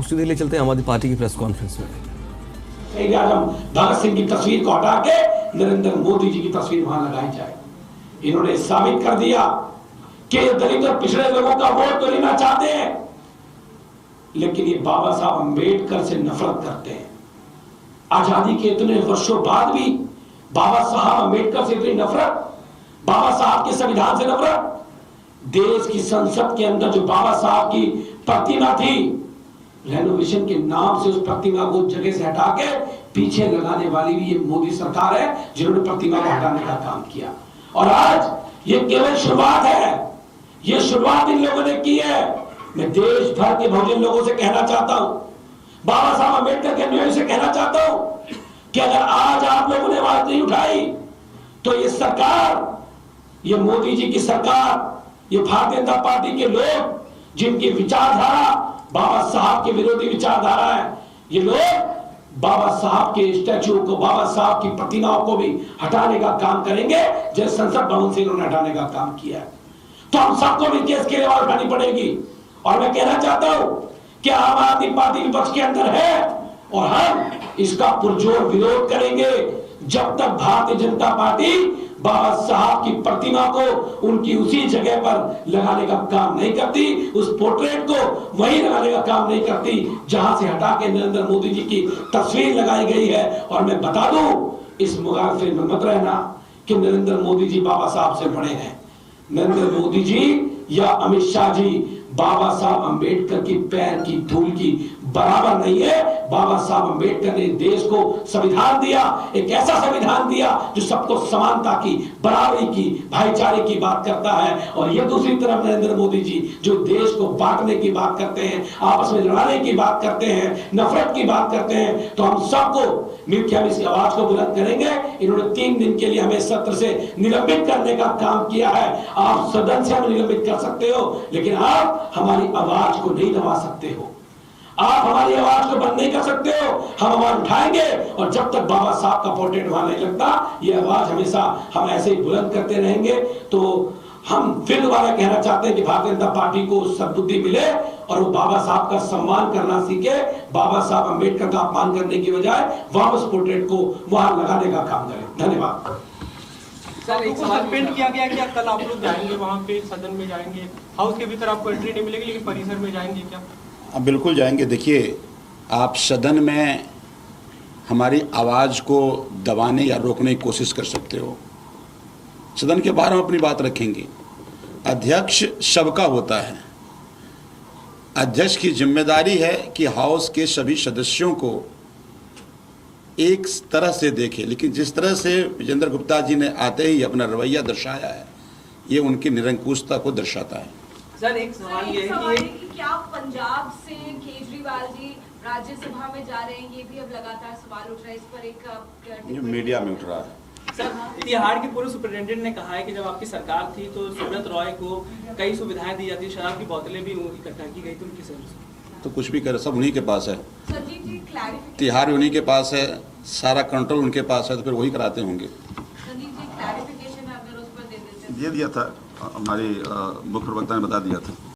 उसके लिए चलते हैं आम आदमी पार्टी की प्रेस कॉन्फ्रेंस में। आज हम भगत सिंह की तस्वीर को हटा के नरेंद्र मोदी जी की तस्वीर वहां लगाई जाए। इन्होंने साबित कर दिया कि दलित और पिछड़े लोगों का वोट तो लेना चाहते हैं, लेकिन ये बाबा साहब अंबेडकर से नफरत करते हैं। आजादी के इतने वर्षों बाद भी बाबा साहब अंबेडकर से इतनी नफरत, बाबा साहब के संविधान से नफरत। देश की संसद के अंदर जो बाबा साहब की प्रतिमा थी, रेनोवेशन के नाम से उस प्रतिमा को जगह से हटा के पीछे लगाने वाली भी ये मोदी सरकार है, जिन्होंने प्रतिमा को हटाने का काम किया। और आज ये केवल शुरुआत है, ये शुरुआत इन लोगों ने की है। मैं देश भर के बहुजन लोगों से कहना चाहता हूं, बाबा साहब अंबेडकर के अनुयायियों से कहना चाहता हूं कि अगर आज आप लोगों ने आवाज नहीं उठाई तो ये सरकार, ये मोदी जी की सरकार, ये भारतीय जनता पार्टी के लोग जिनकी विचारधारा बाबा साहब के विरोधी विचारधारा है, ये लोग बाबा साहब के स्टैचू को, बाबा साहब की प्रतिमाओं को भी हटाने का काम करेंगे, जैसे संसद भवन से इन्होंने हटाने का काम किया है। तो हम सबको भी केस के लिए आवाज उठानी पड़ेगी। और मैं कहना चाहता हूं कि आम आदमी पार्टी विपक्ष के अंदर है और हम इसका पुरजोर विरोध करेंगे जब तक भारतीय जनता पार्टी बाबा साहब की प्रतिमा को उनकी उसी जगह पर लगाने का काम नहीं करती, उस पोर्ट्रेट को वहीं लगाने का काम नहीं करती जहां से हटा के नरेंद्र मोदी जी की तस्वीर लगाई गई है। और मैं बता दूं, इस मुगालफे में मत रहना कि नरेंद्र मोदी जी बाबा साहब से बड़े हैं। नरेंद्र मोदी जी या अमित शाह जी बाबा साहब अंबेडकर की पैर की धूल की बराबर नहीं है। बाबा साहब अंबेडकर ने देश को संविधान दिया, एक ऐसा संविधान दिया जो सबको समानता की, बराबरी की, भाईचारे की बात करता है। और ये दूसरी तरफ नरेंद्र मोदी जी जो देश को बांटने की बात करते हैं, आपस में लड़ाने की बात करते हैं, नफरत की बात करते हैं। तो हम सबको मिलकर हम इसकी आवाज को बुलंद करेंगे। इन्होंने 3 दिन के लिए हमें सत्र से निलंबित करने का काम किया है। आप सदन से हमें निलंबित कर सकते हो, लेकिन आप हमारी आवाज को नहीं दबा सकते हो, आप हमारी आवाज को बंद नहीं कर सकते हो। हम आवाज उठाएंगे और जब तक बाबा साहब का पोर्ट्रेट वहां नहीं लगता, ये आवाज हमेशा हम ऐसे ही बुलंद करते रहेंगे। तो हम फिर दोबारा कहना चाहते हैं कि भारतीय जनता पार्टी को सद्बुद्धि मिले और वो बाबा साहब का सम्मान करना सीखे। बाबा साहब अंबेडकर का अपमान करने की बजाय वापस पोर्ट्रेट को वहां लगाने का काम करें। धन्यवाद। सर, एक सवाल पेंट किया गया कि कल आप लोग जाएंगे वहां पे, सदन में जाएंगे, हाउस के भीतर आपको एंट्री नहीं मिलेगी, लेकिन परिसर में जाएंगे क्या? बिल्कुल जाएंगे। देखिए, आप सदन में हमारी आवाज़ को दबाने या रोकने की कोशिश कर सकते हो, सदन के बाहर हम अपनी बात रखेंगे। अध्यक्ष सबका होता है, अध्यक्ष की जिम्मेदारी है कि हाउस के सभी सदस्यों को एक तरह से देखे, लेकिन जिस तरह से विजेंद्र गुप्ता जी ने आते ही अपना रवैया दर्शाया है, ये उनकी निरंकुशता को दर्शाता है। सर, एक सवाल ये है कि क्या पंजाब से केजरीवाल जी राज्यसभा में जा रहे हैं, ये भी अब लगातार सवाल उठ रहा है, इस पर एक मीडिया में उठ रहा है। सर, तिहाड़ के पूर्व सुपरिटेंडेंट ने कहा है कि जब आपकी सरकार थी तो सुब्रत रॉय को कई सुविधाएं दी जाती, शराब की बोतलें भी इकट्ठा की गई, तो उनकी सर्विस तो कुछ भी करे, सब उन्हीं के पास है, संजीव जी क्लैरिफिकेशन, तिहाड़ उन्हीं के पास है, सारा कंट्रोल उनके पास है, तो फिर वही कराते होंगे। संजीव जी क्लैरिफिकेशन अगर उस पर दे देते दे दिया था, हमारे मुख्य प्रवक्ता ने बता दिया था।